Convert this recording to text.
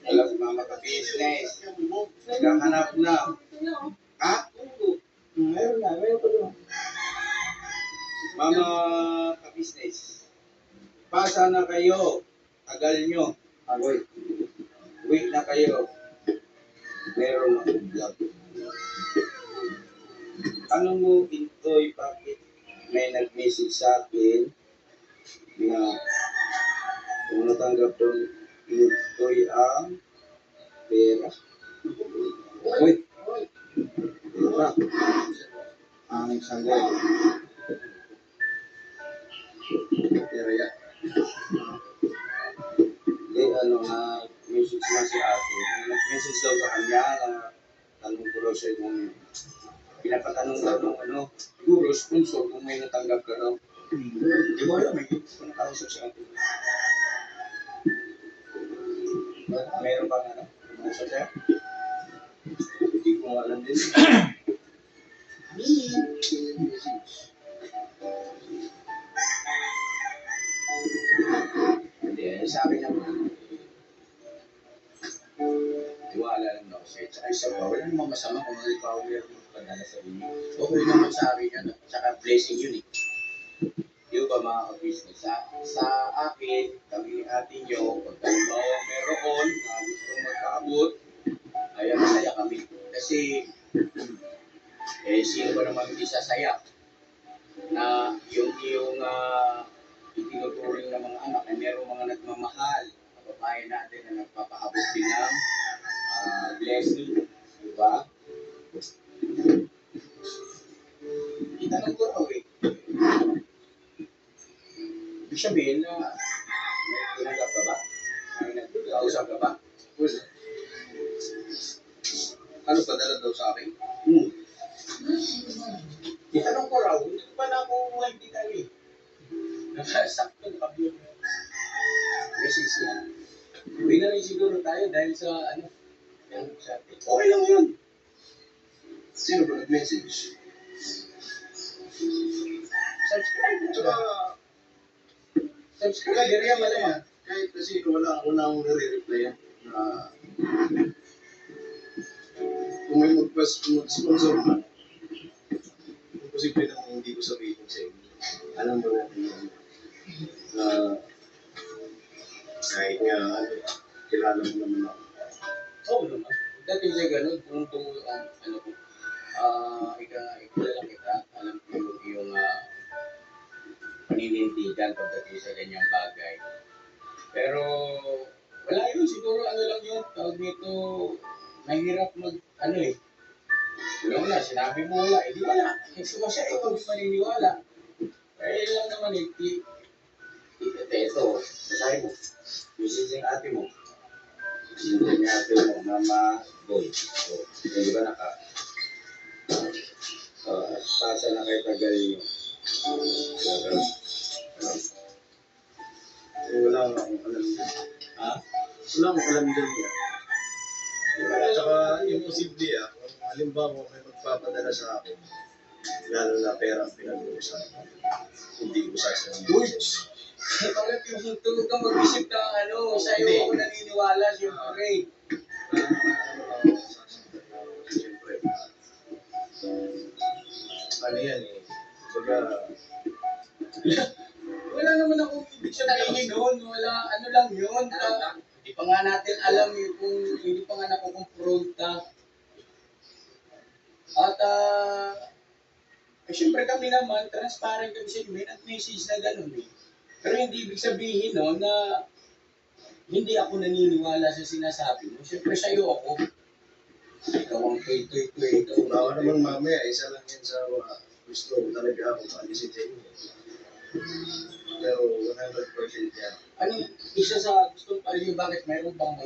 Wala si mama ka-business. Naghahanap na. Ha? Meron pa doon. Mama ka-business. Pasa na kayo. Tagal nyo. Agoy. Wait na kayo. Meron akong vlog. Ano mo, Intoy, bakit may nag-message sa akin na kung natanggap doon, Intoy ang pera? Wait. Pera. Ang sanggol. Pera yan. Hindi, message na si ate. Nag-message daw sa kanya na tanong ko daw siya kung pinapatanong daw ng siguro sponsor kung may natanggap ka daw. Hindi mo alam, may kung nakausap si ate. Meron bang nakausap siya? Hindi ko alam din. Hindi, sa akin naman. Tiwala lang daw siya. Tsaka isa pa, wala namang masama kung halimbawa meron mo padala sa inyo. Okay naman sa akin yan. Tsaka blessing yun eh. Di ba mga ka-business? Sa akin, kami atin nyo, pag halimbawa meron na gusto magkaabot, ay masaya kami. Kasi, sino ba naman hindi sasaya na yung itinuturing ng mga anak ay merong mga nagmamahal, kababayan natin na nagpapaabot din ng blessing, di ba? Itanong ko raw eh. Ibig sabihin na may tinanggap ka ba? May nagkausap ka ba? Wala. Ano pa dala daw sa akin? Itanong ko raw, hindi ko pa na ako maintindihan eh. Nakasakto na kabiyot mo. Message niya. Uwi na rin siguro tayo dahil sa yan sa atin. Okay lang yun. Sino ba nag-message? Subscribe mo. Subscribe. Hindi yan malaman. Kahit kasi wala akong nare-reply yan. Kung may mag-sponsor man, posible naman hindi ko sabihin sa inyo. Alam mo natin yun. Kahit nga, kilala mo naman ako. Oo naman. Dati siya ganun, kung ikilala kita, alam ko yung paninindigan pagdating sa ganyang bagay. Pero, wala yun, siguro lang yun, tawag nito, mahirap wala, sinabi mo wala, di wala. Gusto mo siya, ikaw maniniwala. Kaya lang naman ito, basahin mo. Message ng ate mo. Message ng ate mo, Mama Boy. So, di ba pasa na kayo tagal nyo. Wala akong alam din. Ha? Wala akong alam din niya. At saka, imposible kung halimbawa may magpapadala sa akin, lalo na pera ang pinag-uusapan. Hindi ko sasabihin. Uy! Bakit yung tulog kang mag-isip na sa'yo ako naniniwala, siyempre. Siyempre. Ano yan eh? Wala naman akong ibig sabihin doon. Wala, lang yun. Hindi pa nga natin alam kung hindi pa nga nakukumpronta. At, siyempre kami naman, transparent kami sa inyo. May nag-message na gano'n eh. Pero hindi ibig sabihin na hindi ako naniniwala sa sinasabi mo. Siyempre sa'yo ako. Ikaw ang tuloy-tuloy. Baka naman mamaya, isa lang yan sa gusto ko talaga ako paalisin sa inyo. Pero 100% yan. Isa sa gusto ko paalisin, bakit mayroon bang